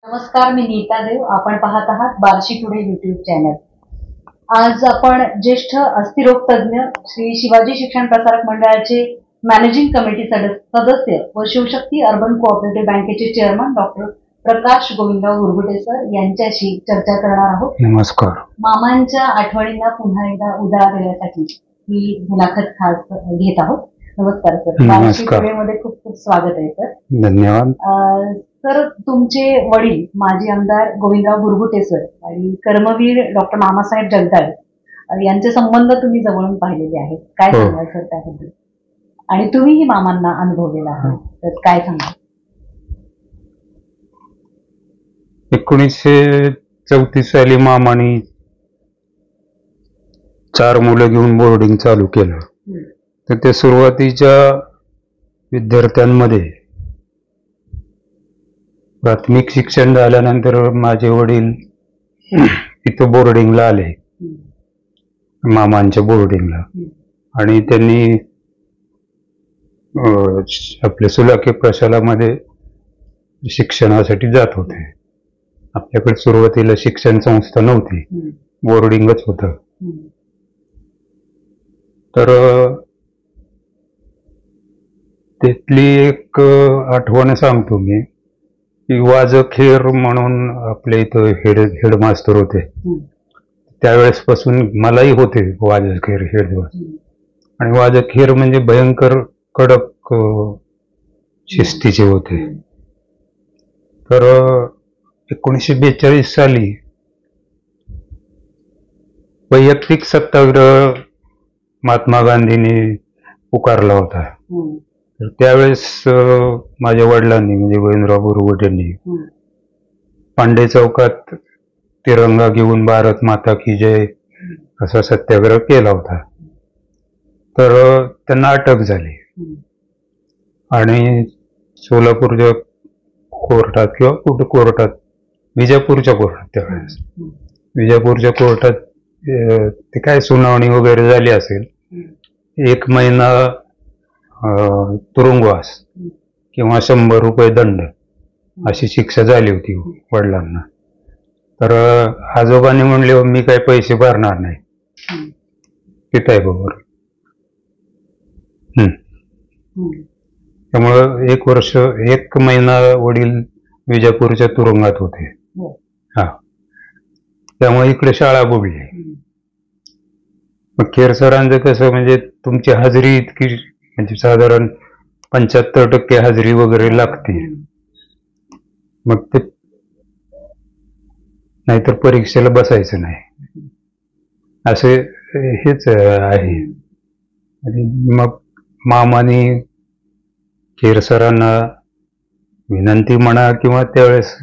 नमस्कार, मी नीता देव. आपण पाहत आहात बार्शी टुडे युट्यूब चॅनल. आज आपण ज्येष्ठ अस्थिरोग तज्ञ श्री शिवाजी शिक्षण प्रसारक मंडळाचे मॅनेजिंग कमिटी सदस्य व शिवशक्ती अर्बन कोऑपरेटिव्ह बँकेचे चेअरमन डॉक्टर प्रकाश गोविंदराव गुरगुटे सर यांच्याशी चर्चा करणार आहोत. नमस्कार. मामांच्या आठवणींना पुन्हा एकदा उजाळा देण्यासाठी ही मुलाखत खास घेत आहोत. नमस्कार सर. बार्शी टुडे मध्ये खूप खूप स्वागत आहे सर. धन्यवाद. सर, तुमचे वडील माजी आमदार गोविंदराव गुरगुटे सर आणि कर्मवीर डॉक्टर मामासाहेब जगदाळे यांचे संबंध तुम्ही जवळून पाहिलेले आहेत. काय सांगाल सर त्याबद्दल? आणि तुम्हीही मामांना अनुभवलेला आहात, तर काय सांगाल? 1934 साली मामानी 4 मुलं घेऊन बोर्डिंग चालू केलं. तर ते सुरुवातीच्या विद्यार्थ्यांमध्ये प्राथमिक शिक्षण झाल्यानंतर माझे वडील इथं बोर्डिंगला आले, मामांच्या बोर्डिंगला, आणि त्यांनी आपल्या सुलाके प्रशालामध्ये शिक्षणासाठी जात होते. आपल्याकडे सुरुवातीला शिक्षण संस्था नव्हती, बोर्डिंगच होतं. तर त्यातली एक आठवण सांगतो मी की वाजखेर म्हणून आपल्या इथं हेडमास्टर होते. त्यावेळेसपासून मलाही होते वाजखेर हेडमास्टर. आणि वाजखेर म्हणजे भयंकर कडक शिस्तीचे होते. तर 1942 साली वैयक्तिक सत्याग्रह महात्मा गांधींनी पुकारला होता. तर त्यावेळेस माझ्या वडिलांनी म्हणजे गोविंदराव गुरगुटेंनी पांडे चौकात तिरंगा घेऊन भारत माता की जय असा सत्याग्रह केला होता. तर त्यांना अटक झाली आणि सोलापूरच्या कोर्टात किंवा कुठं कोर्टात, विजापूरच्या कोर्टात, त्यावेळेस विजापूरच्या कोर्टात ते काय सुनावणी वगैरे झाली असेल. 1 महिना तुरुंगवास किंवा 100 रुपये दंड अशी शिक्षा झाली होती वडिलांना. तर आजोबांनी म्हणले मी काही पैसे भरणार नाही. तिथं आहे बरोबर. त्यामुळं 1 वर्ष 1 महिना वडील विजापूरच्या तुरुंगात होते. हा, त्यामुळे इकडे शाळा बुडली. मग खेर सरांचं कसं म्हणजे तुमची हाजरी इतकी म्हणजे साधारण 75% हाजरी वगैरे लागते. मग ते नाहीतर परीक्षेला बसायचं नाही, असे हेच आहे. आणि मग मामाने खेर सरांना विनंती म्हणा किंवा त्यावेळेस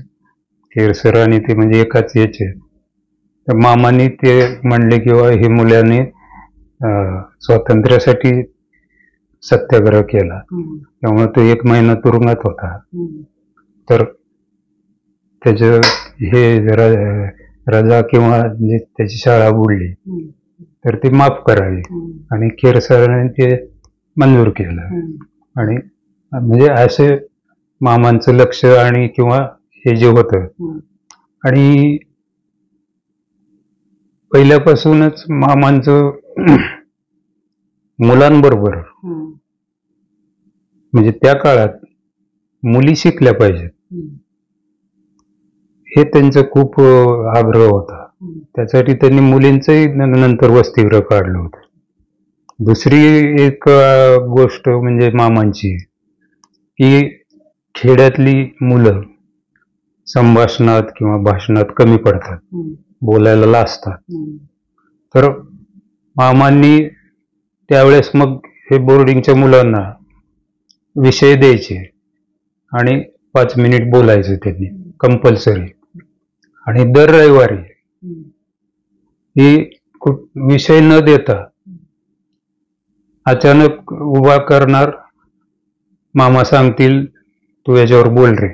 खेर सरांनी ते म्हणजे एकाच याचे, तर मामानी ते म्हणले किंवा हे मुलांनी स्वातंत्र्यासाठी सत्याग्रह केला, त्यामुळे तो 1 महिना तुरुंगात होता. तर त्याचं हे रजा किंवा जे त्याची शाळा बुडली तर ती माफ करावी, आणि खेर सरांनी ते मंजूर केलं. आणि म्हणजे असे मामांचं लक्ष आणि किंवा हे जे होतं. आणि पहिल्यापासूनच मामांचं मुलांबरोबर म्हणजे त्या काळात मुली शिकल्या पाहिजेत हे त्यांचं खूप आग्रह होता. त्यासाठी त्यांनी मुलींचंही नंतर वसतिगृह काढलं होतं. दुसरी एक गोष्ट म्हणजे मामांची की खेड्यातली मुलं संभाषणात किंवा भाषणात कमी पडतात, बोलायला लाजतात. तर मामांनी त्यावेळेस मग हे बोर्डिंगच्या मुलांना विषय द्यायचे आणि 5 मिनिट बोलायचं त्यांनी कंपल्सरी. आणि दर रविवारी ही विषय न देता अचानक उभा करणार, मामा सांगतील तू याच्यावर बोल रे,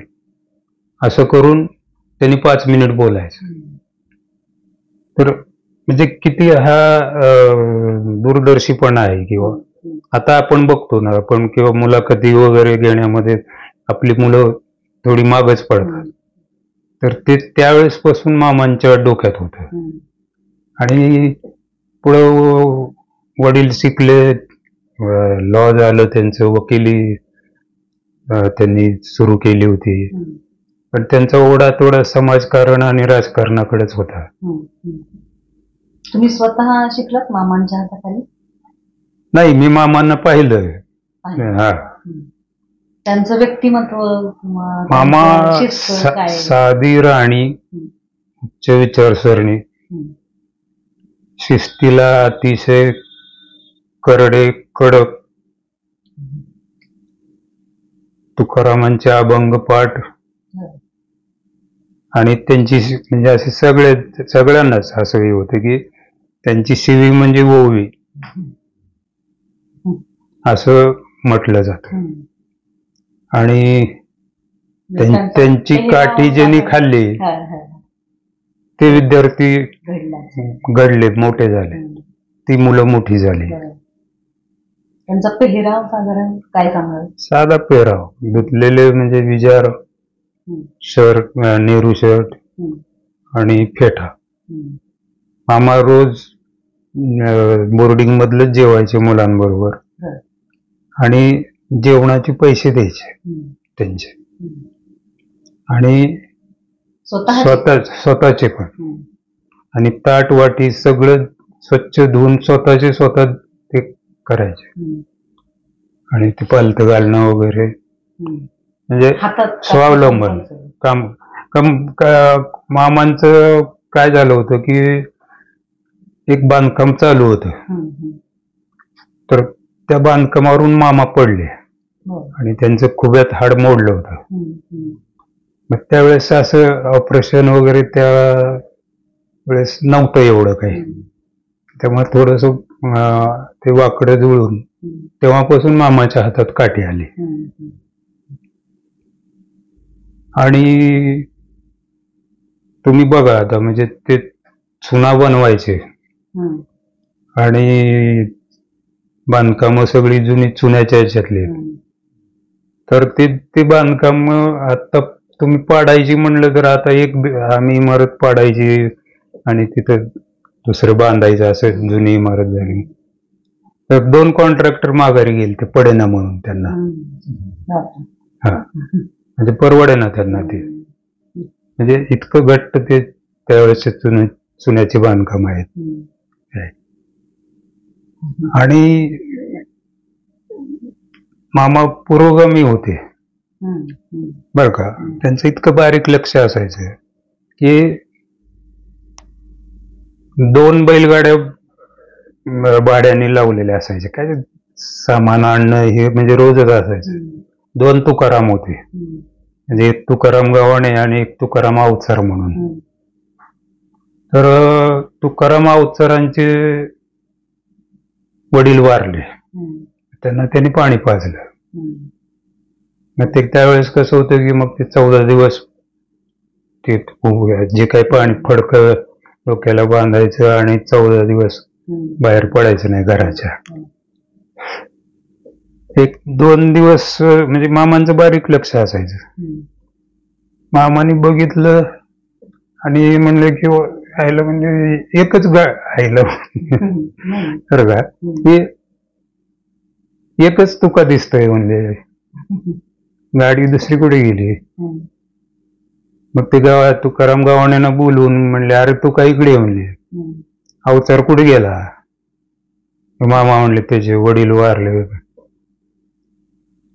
असं करून त्यांनी 5 मिनिट बोलायचं. तर म्हणजे किती हा दूरदर्शीपणा आहे. किंवा आता आपण बघतो ना, आपण किंवा मुलाखती वगैरे घेण्यामध्ये आपली मुलं थोडी मागच पडतात. तर ते त्यावेळेस पासून मामांच्या डोक्यात होतं. आणि पुढं वडील शिकले, लॉ झालं त्यांचं, वकिली त्यांनी सुरू केली होती. पण त्यांचा ओढा थोडा समाजकारण आणि राजकारणाकडेच होता. तुम्ही स्वतः शिकलात मामांच्या हाताखाली? नाही, मी मामांना पाहिलं. हा, त्यांचं व्यक्तिमत्व, मामा शिस्त काय? साधी राहणी, उच्च विचारसरणी, शिस्तीला अतिशय करडे, कडक, तुकारामांचे अभंग पाठ, आणि त्यांची म्हणजे असे सगळ्यांनाच असं हे होतं की त्यांची शिवी म्हणजे ओवी असं म्हटलं जातं. आणि त्यांची काठी ज्यांनी खाल्ली ते विद्यार्थी घडले, मोठे झाले, ती मुलं मोठी झाली. त्यांचा पेहराव साधारण काय सांगाल? साधा पेहराव, धुतलेले म्हणजे विजार, शर्ट, नेहरू शर्ट आणि फेटा. मामा रोज बोर्डिंग मधलंच जेवायचे मुलांबरोबर, आणि जेवणाचे पैसे द्यायचे त्यांचे, आणि स्वतःचे पण. आणि ताट वाटी सगळं स्वच्छ धुवून स्वतःचे स्वतः ते करायचे. आणि ते पालत घालणं वगैरे, म्हणजे स्वावलंबन काम. मामांचं काय झालं होतं की एक बांधकाम चालू होतं, तर त्या बांधकामावरून मामा पडले आणि त्यांचं खुब्यात हाड मोडलं होतं. मग त्यावेळेस असं ऑपरेशन वगैरे त्या वेळेस नव्हतं एवढं काही, त्यामुळे थोडस ते वाकडं जुळून तेव्हापासून मामाच्या हातात काठी आली. आणि तुम्ही बघा आता, म्हणजे ते चुना बनवायचे आणि बांधकाम सगळी जुनी चुन्याच्या ह्याच्यातली, तर ते बांधकाम आता तुम्ही पाडायची म्हणलं तर आता आम्ही इमारत पाडायची आणि तिथं दुसरं बांधायचं, असं जुनी इमारत झाली. तर 2 कॉन्ट्रॅक्टर माघारी गेले ते पडेना म्हणून त्यांना. हा, म्हणजे परवडे ना त्यांना ते, म्हणजे इतकं घट्ट ते त्यावेळेस चुन्याचे बांधकाम आहेत. आणि मामा पुरोगामी होते बर का. त्यांचं इतकं बारीक लक्ष असायचं की 2 बैलगाड्या भाड्याने लावलेले असायचे, काय सामान आणणं हे म्हणजे रोजच असायचं. 2 तुकाराम होते, म्हणजे एक तुकाराम गव्हाणे आणि एक तुकाराम अवचार म्हणून. तर तुकाराम अवचारांचे वडील वारले, त्यांनी पाणी पाजलं. मग ते त्यावेळेस कसं होतं की मग ते 14 दिवस ते जे काही पाणी फडकं डोक्याला बांधायचं आणि 14 दिवस बाहेर पडायचं नाही घराच्या. 1-2 दिवस म्हणजे मामांचं बारीक लक्ष असायचं. मामाने बघितलं आणि म्हणलं की आईला, म्हणजे एकच आईला तर का एकच तुका दिसतोय, म्हणजे गाडी दुसरी कुठे गेली. मग ते तुकाराम गव्हाणेनं बोलवून म्हणले, अरे तू का इकडे म्हणले, अवचार कुठे गेला. मामा म्हणले त्याचे वडील वारले,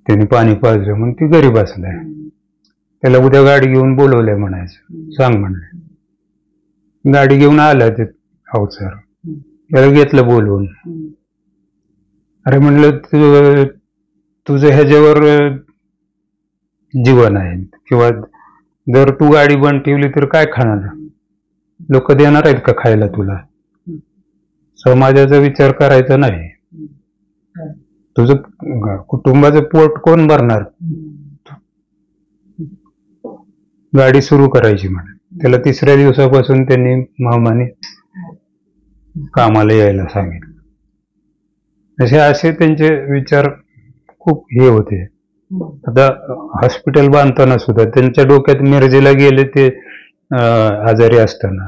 त्यांनी पाणी पाजलं म्हणून ती घरी बसलाय, त्याला उद्या गाडी घेऊन बोलवलंय म्हणायचं, सांग म्हणले. गाडी घेऊन आला ते अवचार, त्याला घेतलं बोलवून. अरे म्हणलं तुझं ह्याच्यावर जीवन आहे, किंवा जर तू गाडी बंद ठेवली तर काय खाणार, लोक देणार आहेत का खायला तुला. समाजाचा विचार करायचा नाही, तुझं कुटुंबाचं पोट कोण भरणार. गाडी सुरू करायची म्हणे. त्याला 3ऱ्या दिवसापासून त्यांनी मामाने कामाला यायला सांगितलं. असे त्यांचे विचार खूप हे होते. आता हॉस्पिटल बांधताना सुद्धा त्यांच्या डोक्यात मिरजेला गेले ते आजारी असताना,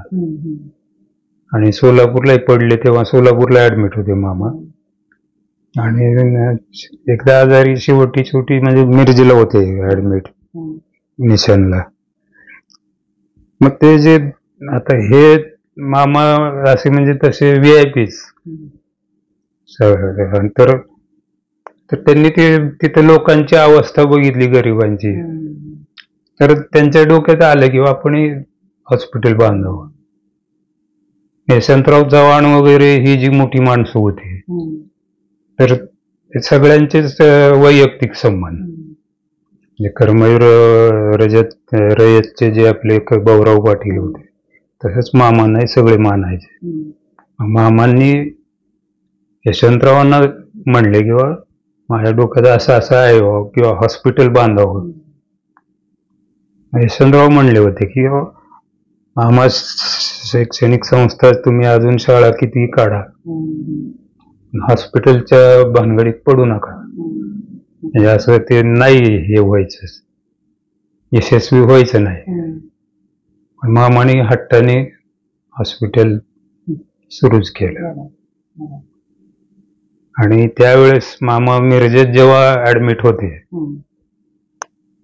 आणि सोलापूरलाही पडले तेव्हा सोलापूरला ऍडमिट होते मामा. आणि एकदा आजारी शेवटी म्हणजे मिरजेला होते ऍडमिट मिशनला. मग ते जे आता हे मामा असे म्हणजे तसे VIP तर त्यांनी ते तिथे लोकांची अवस्था बघितली गरिबांची, तर त्यांच्या डोक्यात आलं की आपण हॉस्पिटल बांधावं. यशवंतराव चव्हाण वगैरे ही जी मोठी माणसं होती, तर सगळ्यांचेच वैयक्तिक संबंध, म्हणजे कर्मवीर रयतचे जे आपले भाऊराव पाटील होते, तसंच मामांनाही सगळे मानायचे. मामांनी यशवंतरावांना म्हणले किंवा माझ्या डोक्यात असं आहे किंवा हॉस्पिटल बांधावं. यशवंतराव म्हणले होते की मामा शैक्षणिक संस्था तुम्ही अजून शाळा किती काढा, हॉस्पिटलच्या भानगडीत पडू नका. म्हणजे असं ते नाही हे व्हायचं, यशस्वी व्हायचं नाही. मामाने हट्टाने हॉस्पिटल सुरूच केलं. आणि त्यावेळेस मामा मिरजेत जेव्हा ऍडमिट होते,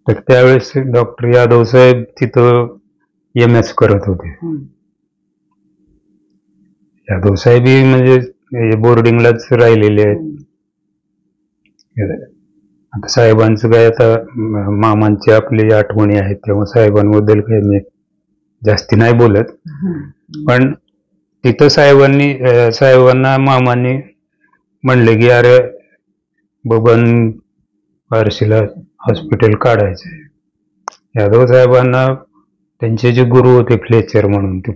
तर त्यावेळेस डॉक्टर यादव साहेब तिथं MS करत होते. यादव साहेब म्हणजे बोर्डिंगलाच राहिलेले आहेत. आता साहेबांचं काय, आता मामांची आपली आठवणी आहेत तेव्हा साहेबांबद्दल काही मी जास्ती नाही बोलत. पण तिथं साहेबांना मामांनी म्हणले की अरे बबन बार्शीला हॉस्पिटल काढायचंय. यादव साहेबांना त्यांचे जे गुरु होते फ्लेचर म्हणून, ते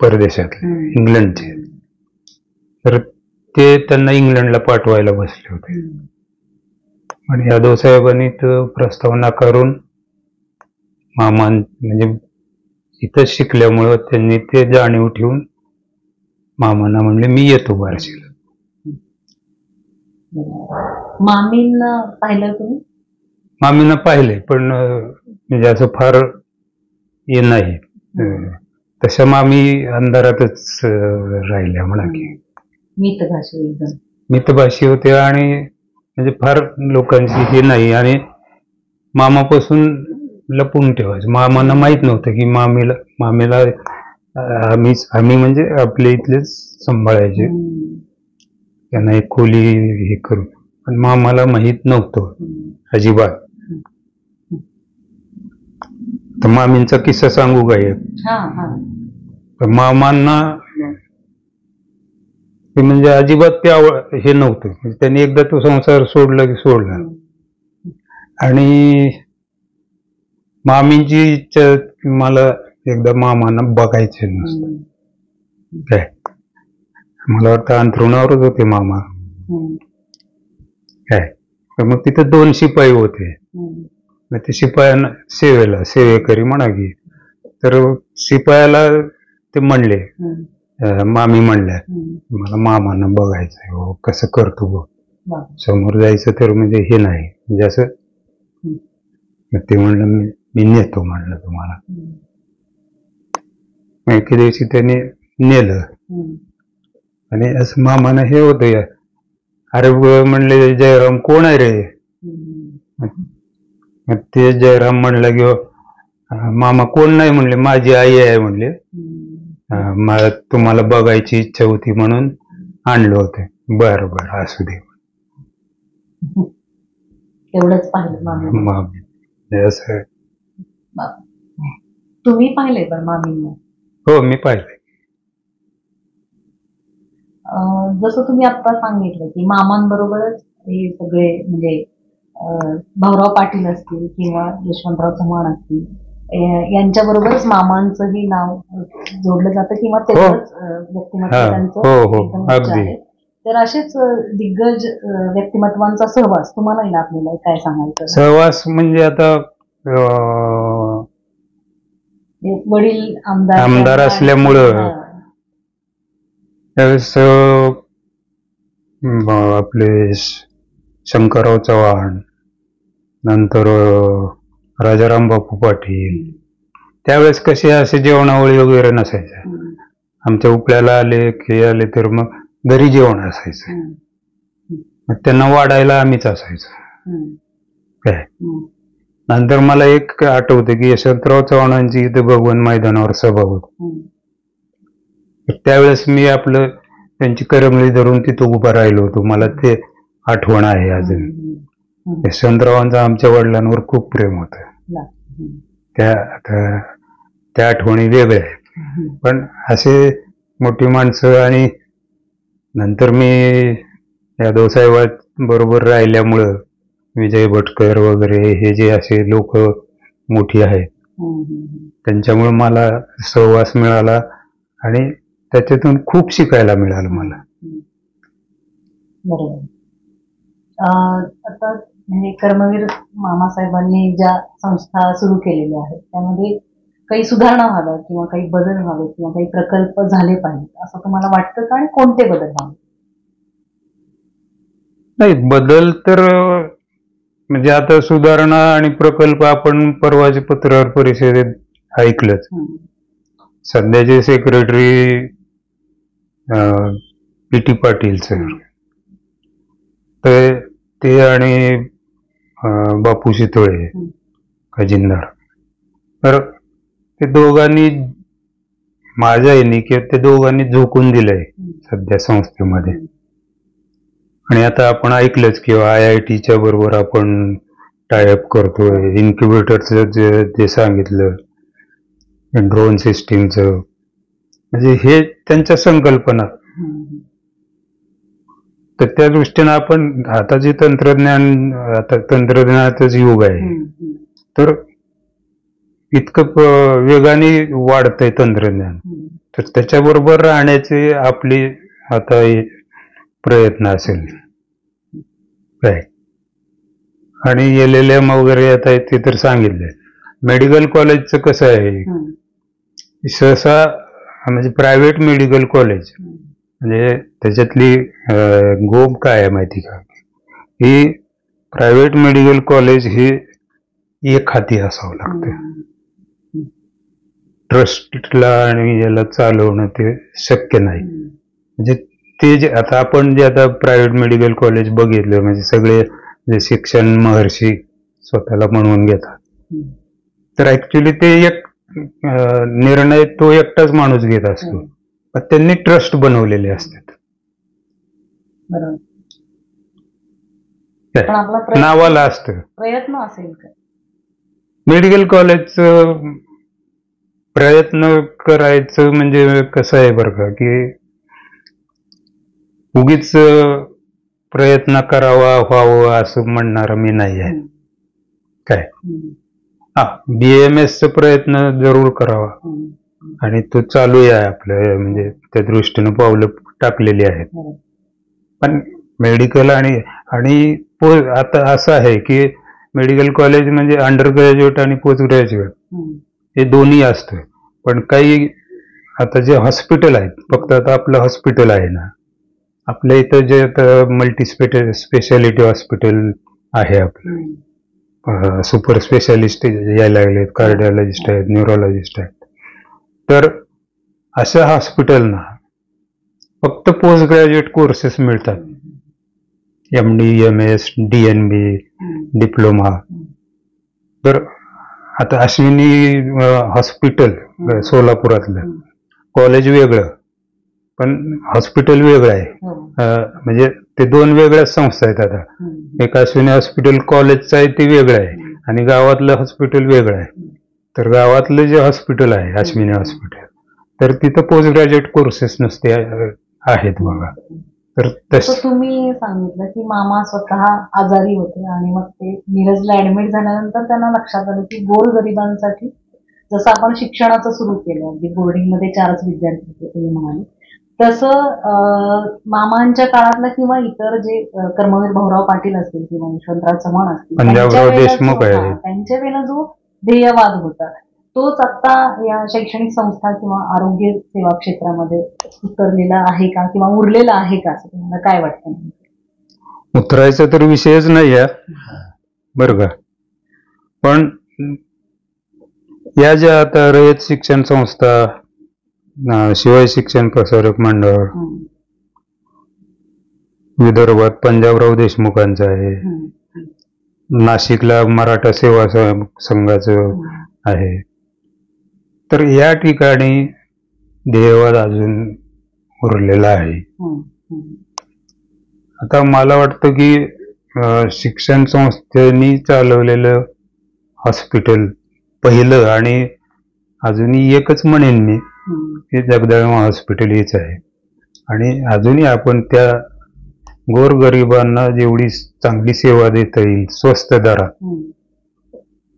परदेशातले इंग्लंडचे, तर ते त्यांना इंग्लंडला पाठवायला बसले होते. आणि यादव साहेबांनी तो प्रस्ताव नाकारून मामा म्हणजे इथंच शिकल्यामुळं त्यांनी ते जाणीव ठेवून मामांना म्हणले मी येतो बार्शीला. मामींना पाहिलं तुम्ही? मामींना पाहिले, पण म्हणजे असं फार हे नाही. तशा मामी अंधारातच राहिल्या म्हणा की. मितभाषी होत्या आणि म्हणजे फार लोकांची हे नाही, आणि मामापासून लपून ठेवायचं. मामांना माहित नव्हतं की मामीला आम्ही म्हणजे आपल्या इथलेच सांभाळायचे, त्यांना एक खोली हे करू, पण मामाला माहित नव्हतं अजिबात. तर मामींचा किस्सा सांगू का एक? मामांना म्हणजे अजिबात ते हे नव्हतं. त्यांनी एकदा तो संसार सोडला की सोडला. आणि मामींची इच्छा मला एकदा मामांना बघायचे नसतं काय. मला वाटतं अंथरुणावरच होते मामा काय. तर मग तिथे 2 शिपाई होते. मग ते शिपायांना सेवेकरी म्हणा की, तर शिपायाला ते म्हणले, मामी म्हणल्या मला मामांना बघायचंय, हो कसं करतो बघ, समोर जायचं तर म्हणजे हे नाही, म्हणजे असं. ते म्हणलं मी नेतो म्हणलं तुम्हाला. एके दिवशी त्याने नेलं, आणि असं मामानं हे होतं, अरे म्हणले जयराम कोण आहे रे? मग ते जयराम म्हणलं की मामा कोण नाही म्हणले, माझी आई आहे म्हणले, मला तुम्हाला बघायची इच्छा होती म्हणून आणलं होतं. बरं बरं असू दे. एवढंच पाहिलं मामी असं. तुम्ही पाहिले पण मामींना? हो मी पाहिले. जसं तुम्ही आता सांगितलं की मामांबरोबरच हे सगळे म्हणजे भाऊराव पाटील असतील किंवा यशवंतराव चव्हाण असतील, यांच्याबरोबरच मामांचंही नाव जोडलं जातं किंवा तेवढंच व्यक्तिमत्व त्यांचं आहे. तर असेच दिग्गज व्यक्तिमत्वांचा सहवास तुम्हाला लाभलेला आहे, काय सांगायचं? सहवास म्हणजे आता वडील आमदार असल्यामुळं त्यावेळेस आपले शंकरराव चव्हाण, नंतर राजाराम बापू पाटील. त्यावेळेस कसे असे जेवणावळी वगैरे नसायच्या. आमच्या उपल्याला आले की आले तर मग घरी जेवण असायचं. मग त्यांना वाढायला आम्हीच असायचो काय. नंतर मला एक आठवतं की यशवंतराव चव्हाणांची इथे भगवान मैदानावर सभा होती. त्यावेळेस मी आपलं त्यांची करंगळी धरून तिथं उभा राहिलो होतो. मला ते आठवण आहे अजून. यशवंतरावांचं आमच्या वडिलांवर खूप प्रेम होतं. त्या आठवणी वेगळ्या आहेत. पण असे मोठी माणसं आणि नंतर मी यादव साहेब बरोबर राहिल्यामुळं विजय भटकर वगैरे हे जे असे लोक मोठी आहेत त्यांच्यामुळे मला सहवास मिळाला आणि त्याच्यातून खूप शिकायला मिळालं मला. बरोबर. आता म्हणजे कर्मवीर मामासाहेबांनी ज्या संस्था सुरू केलेल्या आहेत त्यामध्ये काही सुधारणा व्हाव्या किंवा काही बदल व्हावे किंवा काही प्रकल्प झाले पाहिजे असं तुम्हाला वाटतं का आणि कोणते बदल व्हावे? नाही, बदल तर म्हणजे आता सुधारणा आणि प्रकल्प आपण परवाच्या पत्रकार परिषदेत ऐकलंच. सध्याचे सेक्रेटरी पी.टी. पाटील सर ते आणि बापू शितोळे खजिनदार, तर ते दोघांनी माझ्या येणे किंवा ते दोघांनी झोकून दिलंय सध्या संस्थेमध्ये. आणि आता आपण ऐकलंच किंवा IITच्या बरोबर आपण टायअप करतोय. इन्क्युबेटरचं जे सांगितलं, ड्रोन सिस्टीमचं, म्हणजे हे त्यांच्या संकल्पना. तर त्या दृष्टीनं आपण आता जे तंत्रज्ञानाचंच युग आहे, तर इतकं वेगाने वाढतंय तंत्रज्ञान, तर त्याच्याबरोबर राहण्याचे आपली आता प्रयत्न असेल काय. आणि LLM वगैरे आता ते तर सांगितलंय. मेडिकल कॉलेजचं कसं आहे, सहसा म्हणजे प्रायव्हेट मेडिकल कॉलेज म्हणजे त्याच्यातली गोब काय आहे माहिती का, ही प्रायव्हेट मेडिकल कॉलेज हे एक हाती असावं लागतं. ट्रस्टला आणि याला चालवणं ते शक्य नाही. म्हणजे ते जे आपण जे आता प्रायव्हेट मेडिकल कॉलेज बघितलं, म्हणजे सगळे जे शिक्षण महर्षी स्वतःला म्हणून घेतात, तर ऍक्च्युली ते एक निर्णय तो एकटाच माणूस घेत असतो, पण त्यांनी ट्रस्ट बनवलेले असतात. नावाला असतं. प्रयत्न असेल का मेडिकल कॉलेजचं प्रयत्न करायचं म्हणजे कसं आहे बरं का, की उगीच प्रयत्न करावा व्हावं असं म्हणणार मी नाही आहे काय. BAMS चा प्रयत्न जरूर करावा आणि तो चालू आहे आपलं, म्हणजे त्या दृष्टीनं पावलं टाकलेली आहेत. पण मेडिकल आणि आता असं आहे की मेडिकल कॉलेज म्हणजे अंडर ग्रॅज्युएट आणि पोस्ट ग्रॅज्युएट हे दोन्ही असतं. पण काही आता जे हॉस्पिटल आहेत, फक्त आता आपलं हॉस्पिटल आहे ना, आपल्या इथं जे मल्टी स्पेशालिटी हॉस्पिटल आहे आपलं, सुपर स्पेशालिस्ट यायला लागलेत, कार्डिओलॉजिस्ट आहेत, न्यूरोलॉजिस्ट आहेत, तर अशा हॉस्पिटलना फक्त पोस्ट ग्रॅज्युएट कोर्सेस मिळतात. MD, MS, DNB, diploma. तर आता अश्विनी हॉस्पिटल सोलापुरातलं कॉलेज वेगळं पण हॉस्पिटल वेगळं आहे. म्हणजे ते दोन वेगळ्याच संस्था आहेत. आता एक अश्विनी हॉस्पिटल कॉलेजचं आहे ते वेगळं आहे आणि गावातलं हॉस्पिटल वेगळं आहे. तर गावातलं जे हॉस्पिटल आहे अश्विनी हॉस्पिटल, तर तिथं पोस्ट ग्रॅज्युएट कोर्सेस नसते आहेत बघा. तर तसं तुम्ही सांगितलं की मामा स्वतः आजारी होते आणि मग ते मिरजला ऍडमिट झाल्यानंतर त्यांना लक्षात आलं की गोरगरिबांसाठी जसं आपण शिक्षणाचं सुरू केलं, अगदी बोर्डिंगमध्ये 4च विद्यार्थी होते तुम्ही म्हणाले, तसं मामांच्या काळातला किंवा इतर जे कर्मवीर भाऊराव पाटील असतील किंवा यशवंतराव चव्हाण असतील त्यांच्या वेळेला जो ध्येयवाद होता तोच आता या शैक्षणिक संस्था किंवा आरोग्य सेवा क्षेत्रामध्ये उतरलेला आहे का किंवा उरलेला आहे का, असं तुम्हाला काय वाटतं? उतरायचा तर विषयच नाही आहे बरं का. पण या ज्या आता रयत शिक्षण संस्था, शिवाय शिक्षण प्रसारक मंडळ, विदर्भात पंजाबराव देशमुखांचं आहे, नाशिकला मराठा सेवा संघाचं आहे, तर या ठिकाणी ध्येयवाद अजून उरलेला आहे. आता मला वाटतं की शिक्षण संस्थेनी चालवलेलं हॉस्पिटल पहिलं आणि अजूनही एकच म्हणेन मी की जगदंबा हॉस्पिटल हेच आहे. आणि अजूनही आपण त्या गोरगरिबांना जेवढी चांगली सेवा देता येईल स्वस्त दरात,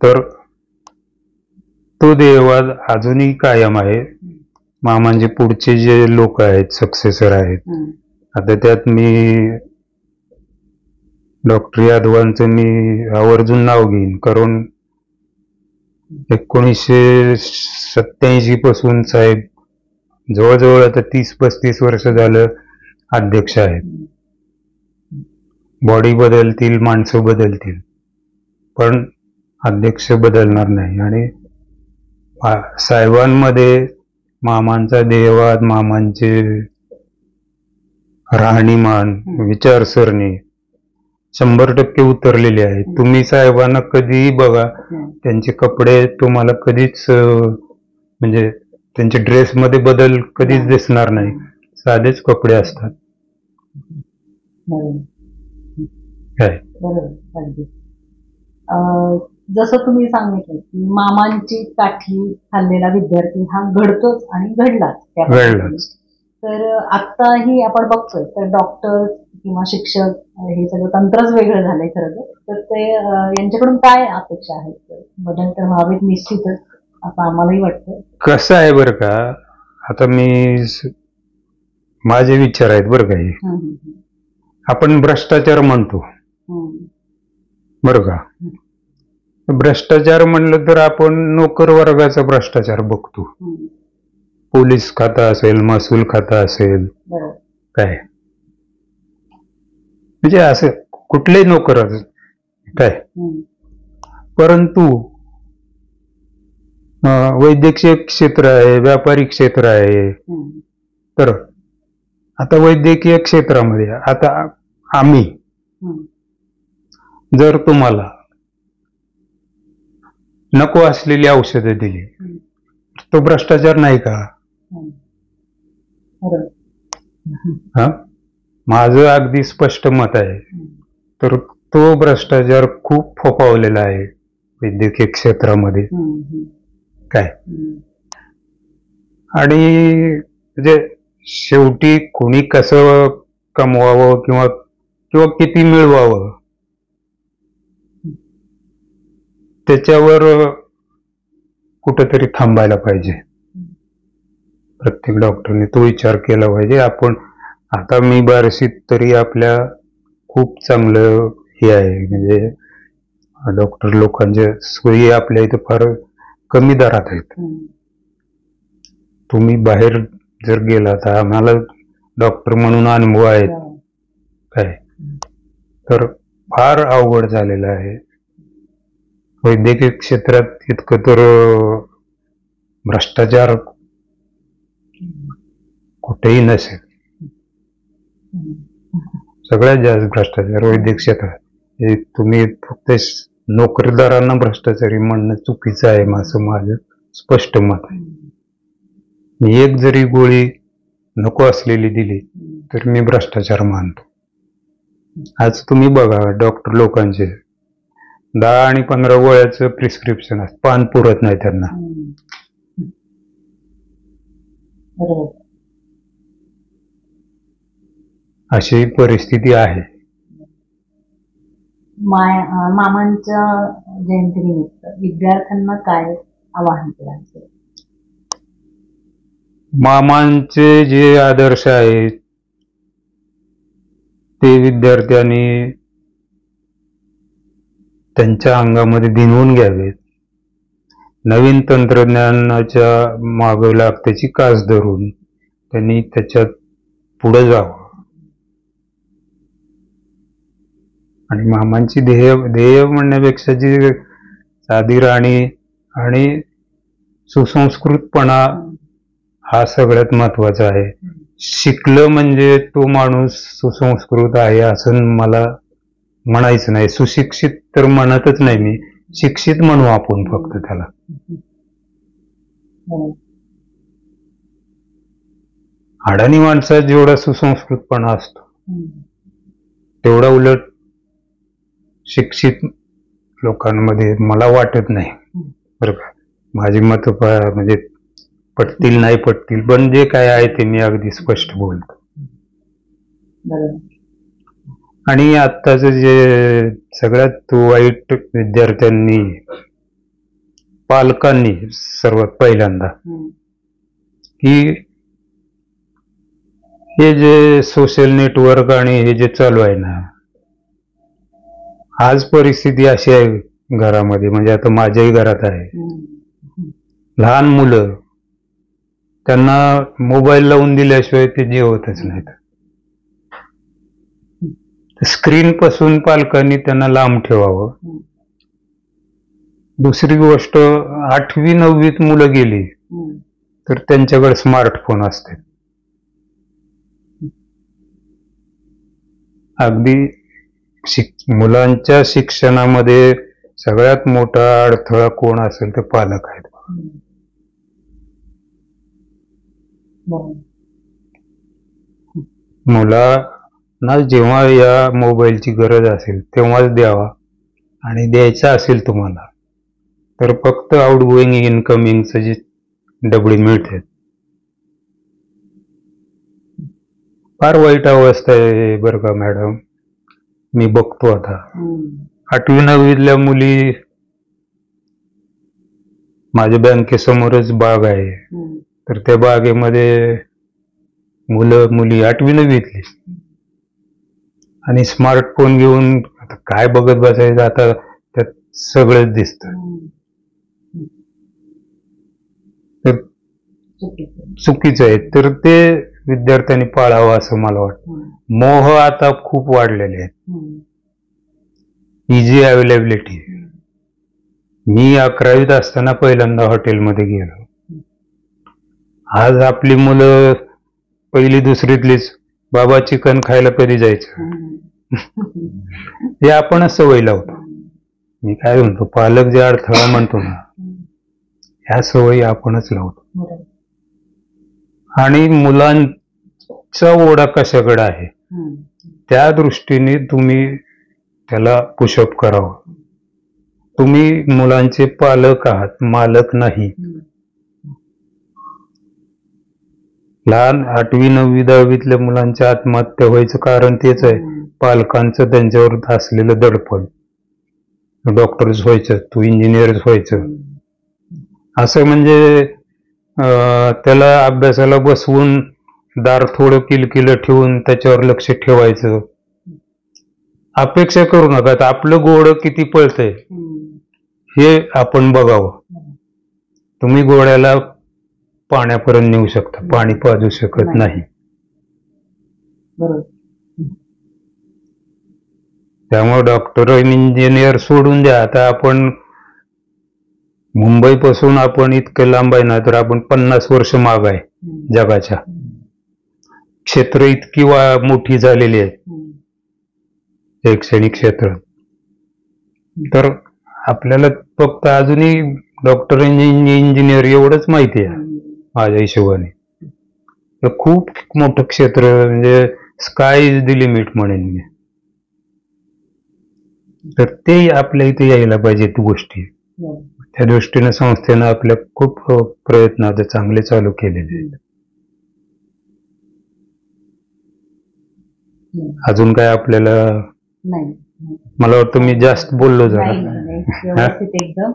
तर तो ध्येयवाद अजूनही कायम आहे. मामांचे पुढचे जे लोक आहेत, सक्सेसर आहेत, आता त्यात मी डॉक्टर यादवांचं मी आवर्जून नाव घेईन, कारण 1987 पासून साहेब जवळजवळ आता 30-35 वर्ष झालं अध्यक्ष आहेत. बॉडी बदलतील, माणसं बदलतील, पण अध्यक्ष बदलणार नाही. आणि साहेबांमध्ये मामांचा ध्येयवाद, मामांचे राहणीमान, विचारसरणी 100% उतरलेली आहे. तुम्ही साहेबांना कधीही बघा, त्यांचे कपडे तुम्हाला कधीच म्हणजे त्यांच्या ड्रेसमध्ये बदल कधीच दिसणार नाही, साधेच कपडे असतात. काय जसं तुम्ही सांगितलं की मामांची काठी खाल्लेला विद्यार्थी हा घडतोच आणि घडलाच. तर आत्ताही आपण बघतोय तर डॉक्टर किंवा शिक्षक हे सगळं तंत्रच वेगळं झालंय खरं तर ते यांच्याकडून काय अपेक्षा आहेत? बदल तर व्हावेत निश्चितच असं आम्हालाही वाटतं. कसं आहे बरं का, आता माझे विचार आहेत बरं का. आपण भ्रष्टाचार म्हणतो बरं का. भ्रष्टाचार म्हणलं तर आपण नोकर वर्गाचा भ्रष्टाचार बघतो. पोलीस खातं असेल, महसूल खातं असेल, काय म्हणजे असं कुठलेही नोकर काय. परंतु वैद्यकीय क्षेत्र आहे, व्यापारी क्षेत्र आहे, तर आता वैद्यकीय क्षेत्रामध्ये आता आम्ही जर तुम्हाला नको असलेली औषधं दिली, तो भ्रष्टाचार नाही का? हा, माझं अगदी स्पष्ट मत आहे. तर तो भ्रष्टाचार खूप फोफावलेला आहे वैद्यकीय क्षेत्रामध्ये, काय. आणि म्हणजे शेवटी कोणी कसं कमवावं किंवा किती मिळवावं त्याच्यावर कुठेतरी थांबायला पाहिजे. प्रत्येक डॉक्टरने तो विचार केला पाहिजे. आपण आता मी बार्शीत तरी आपल्या खूप चांगलं हे आहे, म्हणजे डॉक्टर लोकांच्या सोयी आपल्या इथं फार कमी दरात आहेत. तुम्ही बाहेर जर गेला तर आम्हाला डॉक्टर म्हणून अनुभव आहेत काय, तर फार अवघड झालेलं आहे. वैद्यकीय क्षेत्रात इतकं तर भ्रष्टाचार कुठेही नसेल. सगळ्यात जास्त भ्रष्टाचार वैद्यकीय क्षेत्रात. तुम्ही फक्त नोकरदारांना भ्रष्टाचारी म्हणणं चुकीचं आहे असं माझं स्पष्ट मत आहे. मी एक जरी गोळी नको असलेली दिली तर मी भ्रष्टाचार मानतो. आज तुम्ही बघा डॉक्टर लोकांचे 10 आणि 15 गोळ्याचं प्रिस्क्रिप्शन असतं, पान पुरत नाही त्यांना. अशी परिस्थिती आहे. मामांच्या जयंतीनिमित्त विद्यार्थ्यांना काय आवाहन करायचं? मामांचे जे आदर्श आहेत ते विद्यार्थ्यांनी त्यांच्या अंगामध्ये भिनवून घ्यावेत. नवीन तंत्रज्ञानाच्या मागे लागत्याची कास धरून त्यांनी त्याच्यात पुढे जावं. आणि मामांची ध्येय म्हणण्यापेक्षा जी आदराणी आणि सुसंस्कृतपणा हा सगळ्यात महत्वाचा आहे. शिकलं म्हणजे तो माणूस सुसंस्कृत आहे असं मला म्हणायचं नाही. सुशिक्षित तर म्हणतच नाही मी, शिक्षित म्हणू आपण फक्त त्याला. अडाणी माणसात जेवढा सुसंस्कृतपणा असतो तेवढा उलट शिक्षित लोकांमध्ये मला वाटत नाही. बरं का, माझी मत म्हणजे पटतील नाही पटतील, पण जे काय आहे ते मी अगदी स्पष्ट बोलतो. आणि आत्ताच जे सगळ्यात वाईट विद्यार्थ्यांनी, पालकांनी सर्वात पहिल्यांदा, की हे जे सोशल नेटवर्क आणि हे जे चालू आहे ना, आज परिस्थिती अशी आहे घरामध्ये, म्हणजे आता माझ्याही घरात आहे, लहान मुलं, त्यांना मोबाईल लावून दिल्याशिवाय ते जेवतच नाहीत. स्क्रीन पासून पालकांनी त्यांना लांब ठेवावं. दुसरी गोष्ट, 8वी 9वीत मुलं गेली तर त्यांच्याकडे स्मार्टफोन असते. अगदी मुलांच्या शिक्षणामध्ये सगळ्यात मोठा अडथळा कोण असेल तर पालक आहेत. मुलांना जेव्हा या मोबाईलची गरज असेल तेव्हाच द्यावा, आणि द्यायचा असेल तुम्हाला तर फक्त आउटगोईंग इनकमिंगचं जे डबडे मिळते. फार वाईट अवस्था आहे बरं का मॅडम. मी बघतो आता 8वी 9वीतल्या मुली, माझ्या बँकेसमोरच बाग आहे, तर त्या बागेमध्ये मुलं मुली 8वी 9वीतली, आणि स्मार्टफोन घेऊन आता काय बघत बसायचं, आता त्यात सगळंच दिसतं. तर चुकीचं आहे. तर ते विद्यार्थ्यांनी पाळावं असं मला वाटतं. मोह आता खूप वाढलेले आहेत. Easy availability. मी 11वीत असताना पहिल्यांदा हॉटेलमध्ये गेलो. आज आपली मुलं पहिली दुसरीतलीच, बाबा चिकन खायला कधी जायचं, हे आपणच सवय लावतो. मी काय म्हणतो, पालक जे अडथळा म्हणतो ना, ह्या सवयी आपणच लावतो. आणि मुलांचा ओढा कशाकडे आहे त्या दृष्टीने तुम्ही त्याला पुशअप करावं. तुम्ही मुलांचे पालक आहात, मालक नाही. लहान 8वी 9वी 10वीतल्या मुलांच्या आत्महत्या व्हायचं कारण तेच आहे, पालकांचं त्यांच्यावर असलेलं दडपण. डॉक्टर्स व्हायचं, तू इंजिनियर्स व्हायचं, असं म्हणजे त्याला अभ्यासाला बसवून दार थोडं किलकिलं ठेवून त्याच्यावर लक्ष ठेवायचं. अपेक्षा करू नका. आपलं घोडं किती पळतंय हे आपण बघावं. तुम्ही घोड्याला पाण्यापर्यंत नेऊ शकता, पाणी पाजू शकत नाही. त्यामुळे डॉक्टर इंजिनियर सोडून द्या. आता आपण मुंबईपासून आपण इतकं लांब आहे ना, तर आपण 50 वर्ष माग आहे जगाच्या. क्षेत्र इतकी मोठी झालेली आहेत, शैक्षणिक क्षेत्र. तर आपल्याला फक्त अजूनही डॉक्टर इंजिनियर एवढंच माहिती आहे माझ्या हिशोबाने. तर खूप मोठं क्षेत्र, म्हणजे स्काय इज द लिमिट म्हणेन मी. तर ते आपल्या इथे यायला पाहिजेत गोष्टी. त्या दृष्टीने संस्थेनं आपल्या खूप प्रयत्न आता चांगले चालू केलेले आहेत. अजून काय आपल्याला, मला वाटतं मी जास्त बोललो जरा. व्यवस्थित एकदम.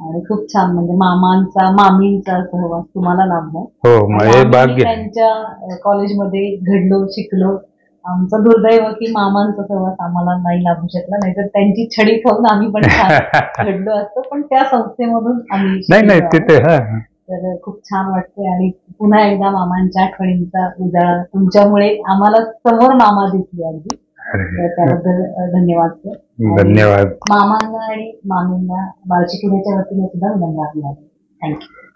आणि खूप छान, म्हणजे मामांचा मामींचा सहवास तुम्हाला लाभला. हो, माझे भाग्य. त्यांच्या कॉलेजमध्ये घडलो, शिकलो. आमचं दुर्दैव की मामांचा सहवास आम्हाला नाही लाभू शकला, नाहीतर त्यांची छडी खाऊन आम्ही पण घडलो असतो. पण त्या संस्थेमधून आम्ही नाही तिथे. तर खूप छान वाटते. आणि पुन्हा एकदा मामांच्या आठवणींचा उजाळा तुमच्यामुळे आम्हाला समोर मामा दिसले. अगदी अरे तर त्याबद्दल धन्यवाद सर. धन्यवाद. मामांना आणि मामींना बार्शीपुढेच्या वतीने सुद्धा विनंती. थँक्यू.